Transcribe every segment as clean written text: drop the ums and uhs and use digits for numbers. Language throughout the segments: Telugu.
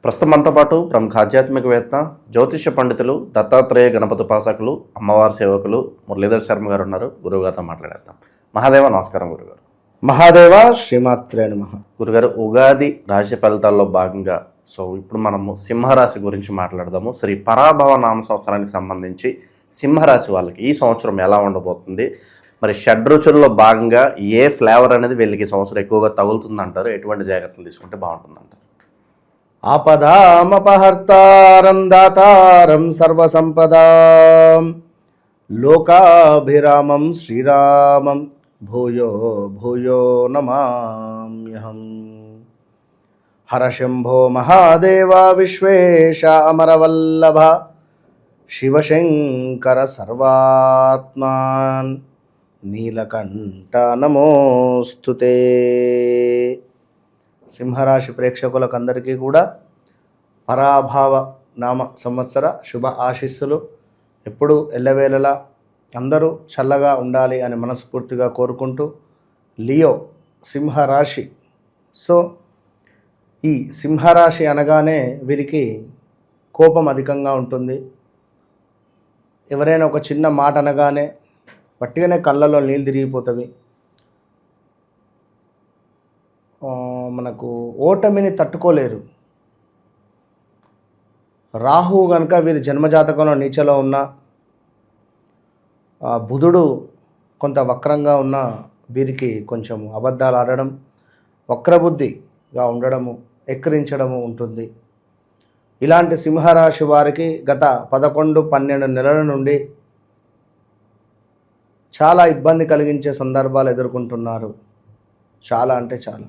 ప్రస్తుతం మనతో పాటు ప్రముఖ ఆధ్యాత్మికవేత్త జ్యోతిష పండితులు దత్తాత్రేయ గణపతి ఉపాసకులు అమ్మవారి సేవకులు మురళీధర్ శర్మ గారు ఉన్నారు. గురువుగారితో మాట్లాడేద్దాం. మహాదేవ నమస్కారం గురుగారు. మహాదేవ శ్రీమాత్రే నమః. గురుగారు, ఉగాది రాశి ఫలితాల్లో భాగంగా ఇప్పుడు మనము సింహరాశి గురించి మాట్లాడదాము. శ్రీ పరాభవ నామ సంవత్సరానికి సంబంధించి సింహరాశి వాళ్ళకి ఈ సంవత్సరం ఎలా ఉండబోతుంది, మరి షడ్రుచుల్లో భాగంగా ఏ ఫ్లేవర్ అనేది వీళ్ళకి ఈ సంవత్సరం ఎక్కువగా తగులుతుందంటారు, ఎటువంటి జాగ్రత్తలు తీసుకుంటే బాగుంటుందంటారు? ఆపదామపహర్తారం దాతారం సర్వసంపదాం లోకాభిరామం శ్రీరామం భూయో భూయో నమామ్యహం. హర శంభో మహాదేవ విశ్వేశ అమరవల్లభ శివశంకర సర్వాత్మాన్ నీలకంఠ నమోస్తుతే. సింహరాశి ప్రేక్షకులకు అందరికీ కూడా పరాభవ నామ సంవత్సర శుభ ఆశీస్సులు. ఎప్పుడు ఎల్లవేళలా అందరూ చల్లగా ఉండాలి అని మనస్ఫూర్తిగా కోరుకుంటూ, లియో సింహరాశి. సో ఈ సింహరాశి అనగానే వీరికి కోపం అధికంగా ఉంటుంది. ఎవరైనా ఒక చిన్న మాట అనగానే పట్టిగానే కళ్ళలో నీళ్ళు తిరిగిపోతవి. మనకు ఓటమిని తట్టుకోలేరు. రాహువు కనుక వీరి జన్మజాతకంలో నీచలో ఉన్న, బుధుడు కొంత వక్రంగా ఉన్న వీరికి కొంచెం అబద్ధాలు ఆడడం, వక్రబుద్ధిగా ఉండడము, ఎక్కిరించడము ఉంటుంది. ఇలాంటి సింహరాశి వారికి గత 11-12 నెలల నుండి చాలా ఇబ్బంది కలిగించే సందర్భాలు ఎదుర్కొంటున్నారు. చాలా అంటే చాలా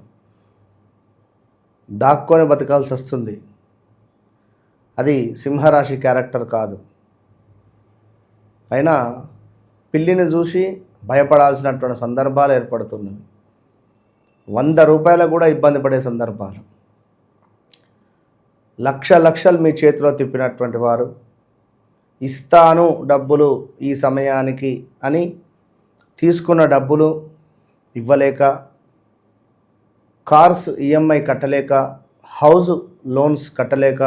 దాక్కొని బతకాల్సి వస్తుంది. అది సింహరాశి క్యారెక్టర్ కాదు. అయినా పిల్లిని చూసి భయపడాల్సినటువంటి సందర్భాలు ఏర్పడుతున్నాయి. 100 రూపాయలు కూడా ఇబ్బంది పడే సందర్భాలు. లక్షలు మీ చేతిలో తిప్పినటువంటి వారు, ఇస్తాను డబ్బులు ఈ సమయానికి అని తీసుకున్న డబ్బులు ఇవ్వలేక, కార్స్ ఈఎంఐ కట్టలేక, హౌస్ లోన్స్ కట్టలేక,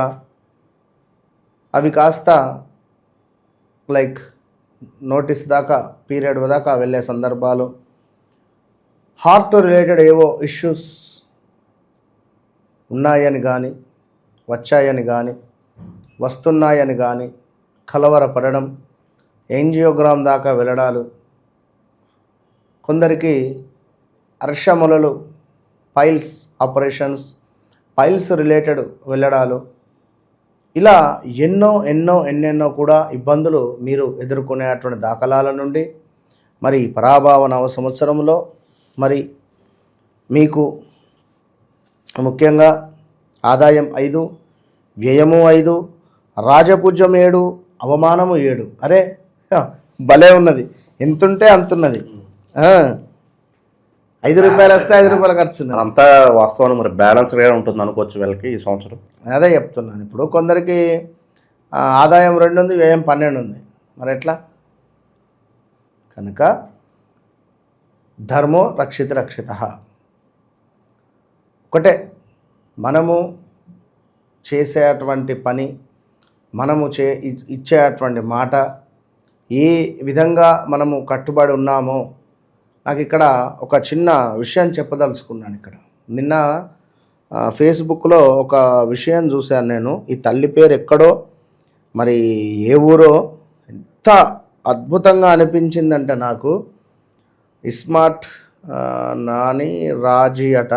అవి కాస్త లైక్ నోటీస్ దాకా, పీరియడ్ దాకా వెళ్ళే సందర్భాలు, హార్ట్ రిలేటెడ్ ఏవో ఇష్యూస్ ఉన్నాయని కానీ, వచ్చాయని కానీ, వస్తున్నాయని కానీ కలవరపడడం, యాంజియోగ్రామ్ దాకా వెళ్ళడాలు, కొందరికి అర్షములలు, పైల్స్ ఆపరేషన్స్, పైల్స్ రిలేటెడ్ వెళ్ళడాలు, ఇలా ఎన్నెన్నో కూడా ఇబ్బందులు మీరు ఎదుర్కొనేటువంటి దాఖలాల నుండి మరి పరాభవ నవ సంవత్సరంలో మరి మీకు ముఖ్యంగా ఆదాయం 5, వ్యయము 5, రాజపూజ్యం 7, అవమానము 7. అరే భలే ఉన్నది, ఎంతుంటే అంతున్నది. 5 రూపాయలు వస్తే 5 రూపాయలు ఖర్చు. అంతా వాస్తవానికి మరి బ్యాలెన్స్గా ఉంటుంది అనుకోవచ్చు వీళ్ళకి ఈ సంవత్సరం. అదే చెప్తున్నాను. ఇప్పుడు కొందరికి ఆదాయం 2 ఉంది, వ్యయం 12 ఉంది. మరి ఎట్లా? కనుక ధర్మో రక్షిత. ఒకటే, మనము చేసేటువంటి పని, మనము ఇచ్చేటువంటి మాట, ఏ విధంగా మనము కట్టుబడి ఉన్నామో. నాకు ఇక్కడ ఒక చిన్న విషయం చెప్పదలుచుకున్నాను. ఇక్కడ నిన్న ఫేస్బుక్లో ఒక విషయం చూశాను నేను. ఈ తల్లి పేరు ఎక్కడో, మరి ఏ ఊరో, ఎంత అద్భుతంగా అనిపించిందంటే నాకు. ఇస్మార్ట్ నాని రాజీ అట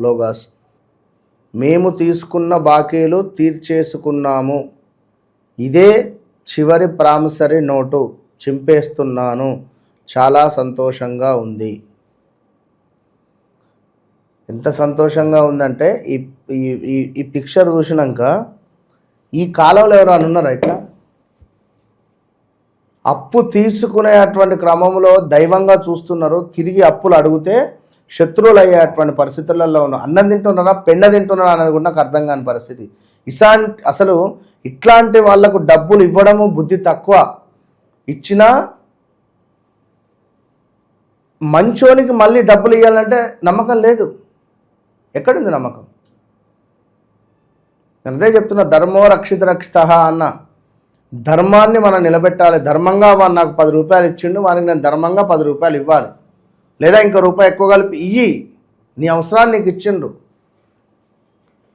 లోగాస్. మేము తీసుకున్న బాకీలు తీర్చేసుకున్నాము, ఇదే చివరి ప్రామిసరీ నోటు, చింపేస్తున్నాను, చాలా సంతోషంగా ఉంది. ఎంత సంతోషంగా ఉందంటే ఈ పిక్చర్ చూసినాక ఈ కాలంలో ఎవరైనా ఉన్నారా ఇట్లా? అప్పు తీసుకునేటువంటి క్రమంలో దైవంగా చూస్తున్నారు, తిరిగి అప్పులు అడిగితే శత్రువులు అయ్యేటువంటి పరిస్థితులలో ఉన్నారు. అన్నం తింటున్నారా, పెండ తింటున్నారా అనేది కూడా నాకు అర్థం కాని పరిస్థితి. అసలు ఇట్లాంటి వాళ్లకు డబ్బులు ఇవ్వడము బుద్ధి తక్కువ. ఇచ్చినా మంచోనికి మళ్ళీ డబ్బులు ఇవ్వాలంటే నమ్మకం లేదు. ఎక్కడుంది నమ్మకం? నేను అదే చెప్తున్నా, ధర్మో రక్షిత రక్షిత అన్న. ధర్మాన్ని మనం నిలబెట్టాలి. ధర్మంగా వాడు నాకు 10 రూపాయలు ఇచ్చిండు, వానికి నేను ధర్మంగా 10 రూపాయలు ఇవ్వాలి. లేదా ఇంకో రూపాయి ఎక్కువ కలిపి ఇయ్యి, నీ అవసరాన్ని నీకు ఇచ్చిండ్రు.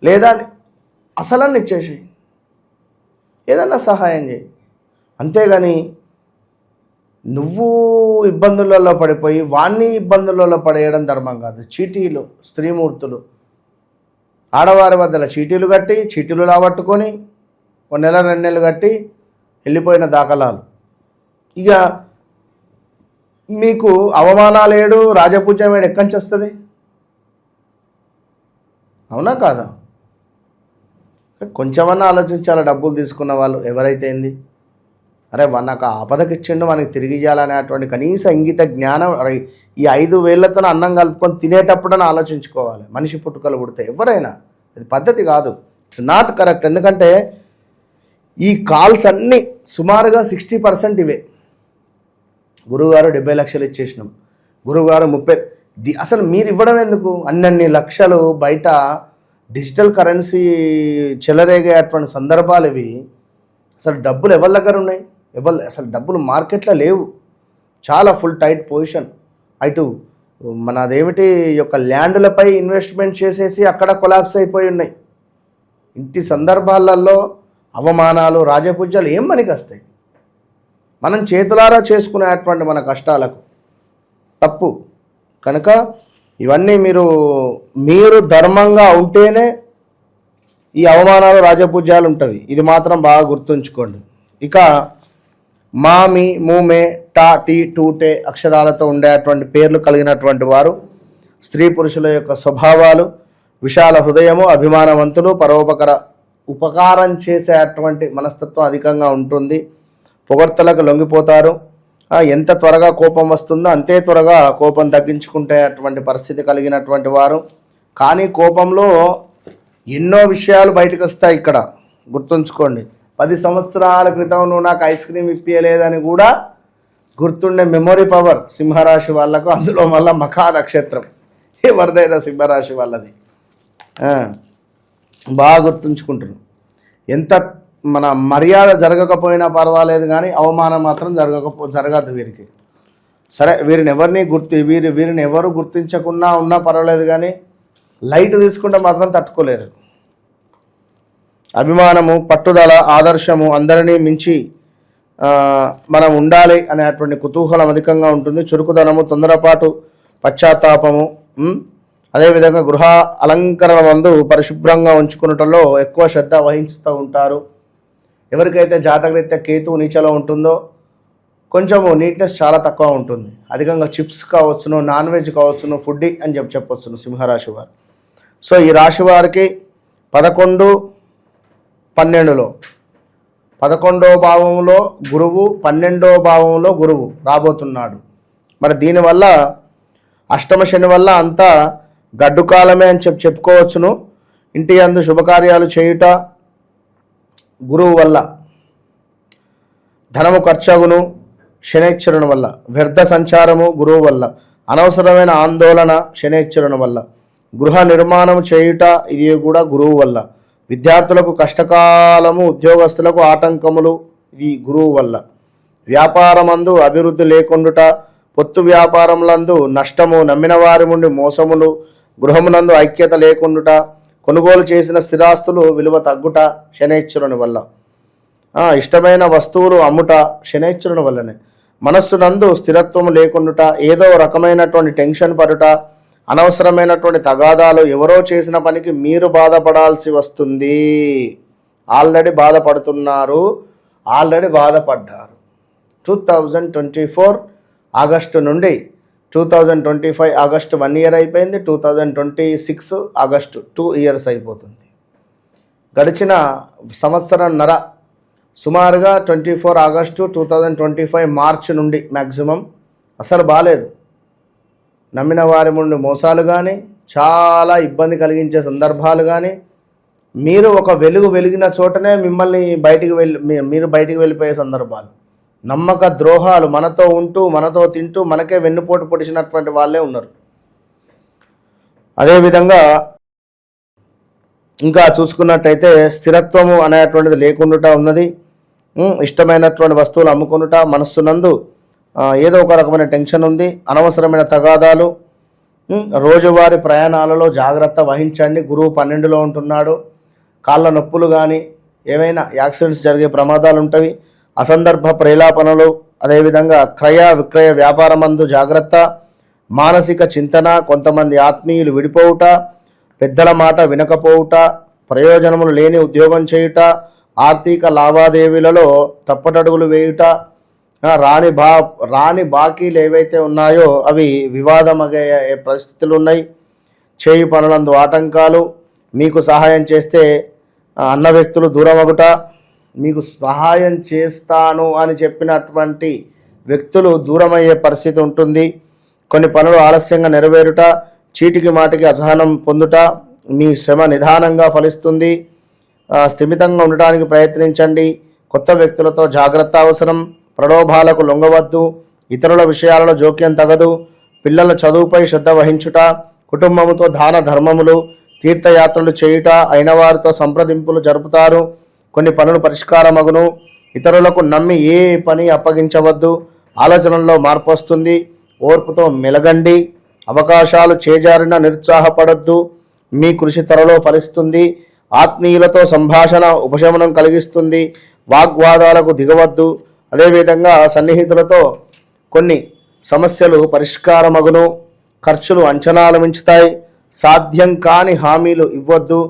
లేదా అసలన్నీ ఇచ్చేసి ఏదన్నా సహాయం చేయి. అంతేగాని నువ్వు ఇబ్బందులలో పడిపోయి వాణ్ణి ఇబ్బందులలో పడేయడం ధర్మం కాదు. చీటీలు, స్త్రీమూర్తులు ఆడవారి వద్దల చీటీలు కట్టి చీటీలు రాబట్టుకొని 1 నెల 2 నెలలు కట్టి వెళ్ళిపోయిన దాఖలాలు. ఇక మీకు అవమానాలేడు, రాజపూజ్యం ఏడు ఎక్కడి నుంచి వస్తుంది? అవునా కాదా? కొంచెమన్నా ఆలోచించాలి. డబ్బులు తీసుకున్న వాళ్ళు ఎవరైతే ఏంది, అరే నాకు ఆపదకి ఇచ్చిండు, మనకి తిరిగి ఇవ్వాలనేటువంటి కనీస ఇంగిత జ్ఞానం. ఈ 5 వేళ్లతో అన్నం కలుపుకొని తినేటప్పుడని ఆలోచించుకోవాలి. మనిషి పుట్టుకలు పుడితే ఎవరైనా, అది పద్ధతి కాదు. It's not correct. ఎందుకంటే ఈ కాల్స్ అన్నీ సుమారుగా 60% ఇవే. గురువుగారు 70 లక్షలు ఇచ్చేసినాం, గురువుగారు 30. అసలు మీరు ఇవ్వడం ఎందుకు? అన్ని లక్షలు బయట డిజిటల్ కరెన్సీ చెలరేగే అటువంటి సందర్భాలు ఇవి. అసలు డబ్బులు ఎవరి దగ్గర ఉన్నాయి? అసలు డబ్బులు మార్కెట్లో లేవు. చాలా ఫుల్ టైట్ పొజిషన్. అటు మనదేమిటి యొక్క ల్యాండ్లపై ఇన్వెస్ట్మెంట్ చేసేసి అక్కడ కొలాప్స్ అయిపోయి ఉన్నాయి. ఇంటి సందర్భాలలో అవమానాలు, రాజపూజ్యాలు ఏం మనకి వస్తాయి? మనం చేతులారా చేసుకునేటువంటి మన కష్టాలకు తప్పు కనుక ఇవన్నీ మీరు ధర్మంగా ఉంటేనే ఈ అవమానాలు, రాజపూజ్యాలు ఉంటవి. ఇది మాత్రం బాగా గుర్తుంచుకోండి. ఇక మామి, మూమే, టా, టీ, టూటే అక్షరాలతో ఉండేటువంటి పేర్లు కలిగినటువంటి వారు స్త్రీ పురుషుల యొక్క స్వభావాలు విశాల హృదయము, అభిమానవంతులు, ఉపకారం చేసేటువంటి మనస్తత్వం అధికంగా ఉంటుంది. పొగడ్తలకు లొంగిపోతారు. ఎంత త్వరగా కోపం వస్తుందో అంతే త్వరగా కోపం తగ్గించుకుంటే అటువంటి పరిస్థితి కలిగినటువంటి వారు. కానీ కోపంలో ఎన్నో విషయాలు బయటకు వస్తాయి. ఇక్కడ గుర్తుంచుకోండి, 10 సంవత్సరాల క్రితం నువ్వు నాకు ఐస్ క్రీమ్ ఇప్పియలేదని కూడా గుర్తుండే మెమొరీ పవర్ సింహరాశి వాళ్ళకు. అందులో మళ్ళీ మఖా నక్షత్రం ఎవరిదైనా సింహరాశి వాళ్ళది బాగా గుర్తుంచుకుంటారు. ఎంత మన మర్యాద జరగకపోయినా పర్వాలేదు, కానీ అవమానం మాత్రం జరగదు వీరికి. సరే, వీరిని ఎవరు గుర్తించకుండా ఉన్నా పర్వాలేదు, కానీ లైట్ తీసుకుంటే మాత్రం తట్టుకోలేరు. అభిమానము, పట్టుదల, ఆదర్శము, అందరినీ మించి మనం ఉండాలి అనేటువంటి కుతూహలం అధికంగా ఉంటుంది. చురుకుదనము, తొందరపాటు, పశ్చాత్తాపము, అదేవిధంగా గృహ అలంకరణ మందు పరిశుభ్రంగా ఉంచుకున్నటంలో ఎక్కువ శ్రద్ధ వహిస్తూ ఉంటారు. ఎవరికైతే జాతకరీత్యా కేతువు నీచలో ఉంటుందో కొంచెము నీట్నెస్ చాలా తక్కువ ఉంటుంది. అధికంగా చిప్స్ కావచ్చును, నాన్ వెజ్ కావచ్చును, ఫుడ్డీ అని చెప్పవచ్చును సింహరాశి వారు. సో ఈ రాశి వారికి 11, 12లో 11వ భావంలో గురువు, 12వ భావంలో గురువు రాబోతున్నాడు. మరి దీనివల్ల అష్టమ శని వల్ల అంతా గడ్డు కాలమే అని చెప్పుకోవచ్చును. ఇంటి యందు శుభకార్యాలు చేయుట గురువు వల్ల, ధనము ఖర్చగును శనైశ్వరుని వల్ల, వ్యర్థ సంచారము గురువు వల్ల, అనవసరమైన ఆందోళన శనైశ్వరుని వల్ల, గృహ నిర్మాణం చేయుట ఇది కూడా గురువు వల్ల, విద్యార్థులకు కష్టకాలము, ఉద్యోగస్తులకు ఆటంకములు ఇది గురువు వల్ల, వ్యాపారమందు అభివృద్ధి లేకుండుట, పొత్తు వ్యాపారములందు నష్టము, నమ్మిన వారి నుండి మోసములు, గృహమునందు ఐక్యత లేకుండుట, కొనుగోలు చేసిన స్థిరాస్తులు విలువ తగ్గుట శనైశ్వరుని వల్ల, ఇష్టమైన వస్తువులు అమ్ముట శనైశ్వరుని వల్లనే, మనస్సునందు స్థిరత్వం లేకుండుట, ఏదో రకమైనటువంటి టెన్షన్ పడుట, అనవసరమైనటువంటి తగాదాలు, ఎవరో చేసిన పనికి మీరు బాధపడాల్సి వస్తుంది. ఆల్రెడీ బాధపడుతున్నారు, ఆల్రెడీ బాధపడ్డారు. 2024 ఆగస్టు నుండి 2025 ఆగస్టు 1 ఇయర్ అయిపోయింది. 2026 ఆగస్టు 2 ఇయర్స్ అయిపోతుంది. గడిచిన సంవత్సరంన్నర సుమారుగా 24 ఆగస్టు 2025 మార్చి నుండి మ్యాక్సిమం అసలు బాలేదు. నమ్మిన వారి నుండి మోసాలు కానీ, చాలా ఇబ్బంది కలిగించే సందర్భాలు కానీ, మీరు ఒక వెలిగిన చోటనే మీరు బయటికి వెళ్ళిపోయే సందర్భాలు, నమ్మక ద్రోహాలు, మనతో ఉంటూ మనతో తింటూ మనకే వెన్నుపోటు పొడిచినటువంటి వాళ్ళే ఉన్నారు. అదేవిధంగా ఇంకా చూసుకున్నట్టయితే స్థిరత్వము అనేటువంటిది లేకుండా ఉన్నది. ఇష్టమైనటువంటి వస్తువులు అమ్ముకునుట, మనస్సునందు ఏదో ఒక రకమైన టెన్షన్ ఉంది, అనవసరమైన తగాదాలు, రోజువారీ ప్రయాణాలలో జాగ్రత్త వహించండి. గురువు 12లో ఉంటున్నాడు. కాళ్ళ నొప్పులు కానీ ఏమైనా యాక్సిడెంట్స్ జరిగే ప్రమాదాలు ఉంటవి. అసందర్భ ప్రేలాపనలు, అదేవిధంగా క్రయ విక్రయ వ్యాపారమందు జాగ్రత్త, మానసిక చింతన, కొంతమంది ఆత్మీయులు విడిపోవుట, పెద్దల మాట వినకపోవుట, ప్రయోజనములు లేని ఉద్యోగం చేయుట, ఆర్థిక లావాదేవీలలో తప్పటడుగులు వేయుట, రాని బాకీలు ఏవైతే ఉన్నాయో అవి వివాదమగే పరిస్థితులు ఉన్నాయి. చేయి పనులందు ఆటంకాలు, మీకు సహాయం చేస్తే అన్న వ్యక్తులు దూరమగుట, మీకు సహాయం చేస్తాను అని చెప్పినటువంటి వ్యక్తులు దూరమయ్యే పరిస్థితి ఉంటుంది. కొన్ని పనులు ఆలస్యంగా నెరవేరుట, చీటికి మాటికి అసహనం పొందుట, మీ శ్రమ నిదానంగా ఫలిస్తుంది. స్థిమితంగా ఉండటానికి ప్రయత్నించండి. కొత్త వ్యక్తులతో జాగ్రత్త అవసరం. ప్రలోభాలకు లొంగవద్దు. ఇతరుల విషయాలలో జోక్యం తగదు. పిల్లల చదువుపై శ్రద్ధ వహించుట, కుటుంబముతో దాన ధర్మములు, తీర్థయాత్రలు చేయుట, అయిన వారితో సంప్రదింపులు జరుపుతారు. కొన్ని పనులు పరిష్కారమగును. ఇతరులకు నమ్మి ఏ పని అప్పగించవద్దు. ఆలోచనల్లో మార్పు వస్తుంది. ఓర్పుతో మెలగండి. అవకాశాలు చేజారిన నిరుత్సాహపడద్దు. మీ కృషి త్వరలో ఫలిస్తుంది. ఆత్మీయులతో సంభాషణ ఉపశమనం కలిగిస్తుంది. వాగ్వాదాలకు దిగవద్దు. అదేవిధంగా సన్నిహితులతో కొన్ని సమస్యలు పరిష్కారమగును. ఖర్చులు అంచనాలు మించుతాయి. సాధ్యం కాని హామీలు ఇవ్వద్దు.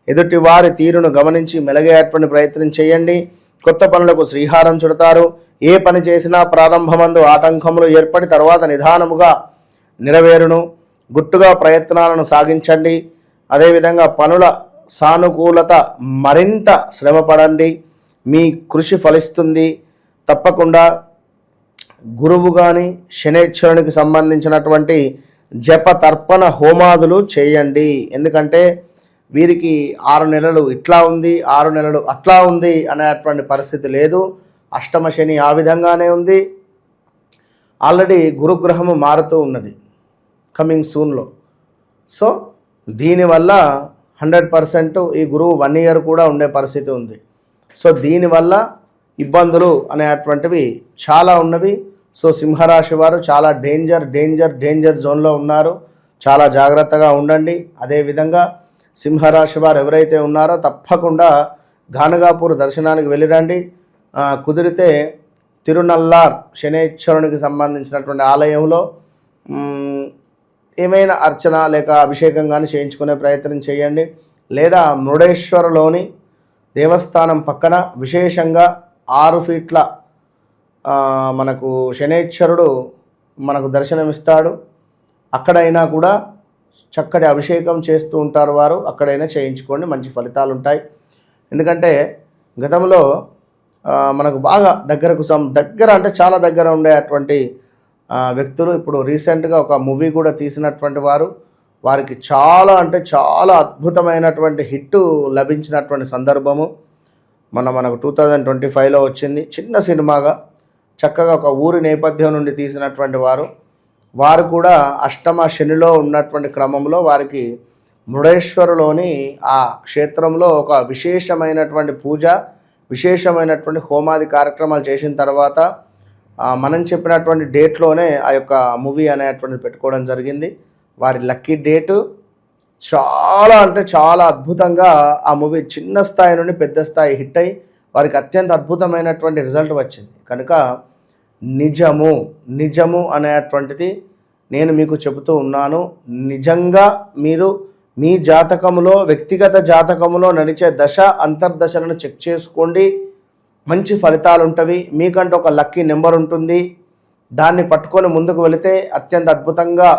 ఎదుటి వారి తీరును గమనించి మెలగేటువంటి ప్రయత్నం చేయండి. కొత్త పనులకు శ్రీహారం చుడతారు. ఏ పని చేసినా ప్రారంభమందు ఆటంకములు ఏర్పడి తర్వాత నిదానముగా నెరవేరును. గుట్టుగా ప్రయత్నాలను సాగించండి. అదేవిధంగా పనుల సానుకూలత మరింత శ్రమపడండి. మీ కృషి ఫలిస్తుంది. తప్పకుండా గురువు కానీ శనేశ్వరునికి సంబంధించినటువంటి జప తర్పణ హోమాదులు చేయండి. ఎందుకంటే వీరికి 6 నెలలు ఇట్లా ఉంది, 6 నెలలు అట్లా ఉంది అనేటువంటి పరిస్థితి లేదు. అష్టమ శని ఆ విధంగానే ఉంది. ఆల్రెడీ గురుగ్రహము మారుతూ ఉన్నది కమింగ్ సూన్లో. సో దీనివల్ల 100% ఈ గురువు 1 ఇయర్ కూడా ఉండే పరిస్థితి ఉంది. సో దీనివల్ల ఇబ్బందులు అనేటువంటివి చాలా ఉన్నవి. సో సింహరాశి వారు చాలా డేంజర్ జోన్లో ఉన్నారు. చాలా జాగ్రత్తగా ఉండండి. అదేవిధంగా సింహరాశి వారు ఎవరైతే ఉన్నారో తప్పకుండా గానగాపూర్ దర్శనానికి వెళ్ళిరండి. కుదిరితే తిరునల్లార్ శనేశ్వరునికి సంబంధించినటువంటి ఆలయంలో ఏమైనా అర్చన లేక అభిషేకం కానీ చేయించుకునే ప్రయత్నం చేయండి. లేదా మురుడేశ్వరలోని దేవస్థానం పక్కన విశేషంగా 6 ఫీట్ల మనకు శనేశ్వరుడు మనకు దర్శనమిస్తాడు. అక్కడైనా కూడా చక్కటి అభిషేకం చేస్తూ ఉంటారు వారు. అక్కడైనా చేయించుకోండి, మంచి ఫలితాలు ఉంటాయి. ఎందుకంటే గతంలో మనకు బాగా దగ్గర అంటే చాలా దగ్గర ఉండేటువంటి వ్యక్తులు ఇప్పుడు రీసెంట్గా ఒక మూవీ కూడా తీసినటువంటి వారికి చాలా అంటే చాలా అద్భుతమైనటువంటి హిట్ లభించినటువంటి సందర్భము మనకు 2025లో వచ్చింది. చిన్న సినిమాగా చక్కగా ఒక ఊరి నేపథ్యం నుండి తీసినటువంటి వారు కూడా అష్టమ శనిలో ఉన్నటువంటి క్రమంలో వారికి మురుడేశ్వరులోని ఆ క్షేత్రంలో ఒక విశేషమైనటువంటి పూజ, విశేషమైనటువంటి హోమాది కార్యక్రమాలు చేసిన తర్వాత మనం చెప్పినటువంటి డేట్లోనే ఆ యొక్క మూవీ అనేటువంటిది పెట్టుకోవడం జరిగింది. వారి లక్కీ డేటు చాలా అంటే చాలా అద్భుతంగా ఆ మూవీ చిన్న స్థాయి నుండి పెద్ద స్థాయి హిట్ అయ్యి వారికి అత్యంత అద్భుతమైనటువంటి రిజల్ట్ వచ్చింది. కనుక నిజము అనేటువంటిది నేను మీకు చెబుతూ ఉన్నాను. నిజంగా మీరు మీ జాతకములో వ్యక్తిగత జాతకములో నడిచే దశ అంతర్దశలను చెక్ చేసుకోండి. మంచి ఫలితాలు ఉంటవి. మీకంటే ఒక లక్కీ నెంబర్ ఉంటుంది. దాన్ని పట్టుకొని ముందుకు వెళితే అత్యంత అద్భుతంగా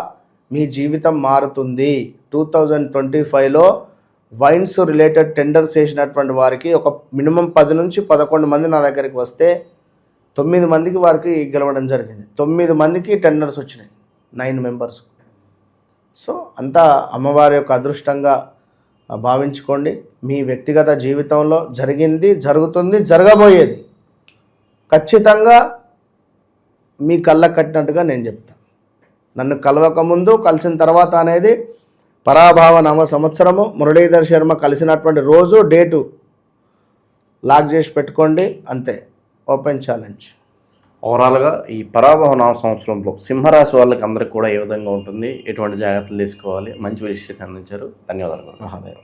మీ జీవితం మారుతుంది. 2025లో వైన్స్ రిలేటెడ్ టెండర్స్ వేసినటువంటి వారికి ఒక మినిమం 10 నుంచి 11 మంది నా దగ్గరికి వస్తే 9 మందికి వారికి గెలవడం జరిగింది. 9 మందికి టెండర్స్ వచ్చినాయి, 9 మెంబర్స్. సో అంతా అమ్మవారి యొక్క అదృష్టంగా భావించుకోండి. మీ వ్యక్తిగత జీవితంలో జరిగింది, జరుగుతుంది, జరగబోయేది ఖచ్చితంగా మీ కళ్ళకు కట్టినట్టుగా నేను చెప్తాను. నన్ను కలవకముందు కలిసిన తర్వాత అనేది పరాభావ నామ సంవత్సరము. మురళీధర్ శర్మ కలిసినటువంటి రోజు డేటు లాక్ చేసి పెట్టుకోండి, అంతే. Open challenge. ఓవరాల్గా ఈ పరాభవ నామ సంవత్సరంలో సింహరాశి వాళ్ళకి అందరికీ కూడా ఏ విధంగా ఉంటుంది, ఎటువంటి జాగ్రత్తలు తీసుకోవాలి, మంచి విషయాన్ని అందించారు. ధన్యవాదాలు. మహాదేవ్.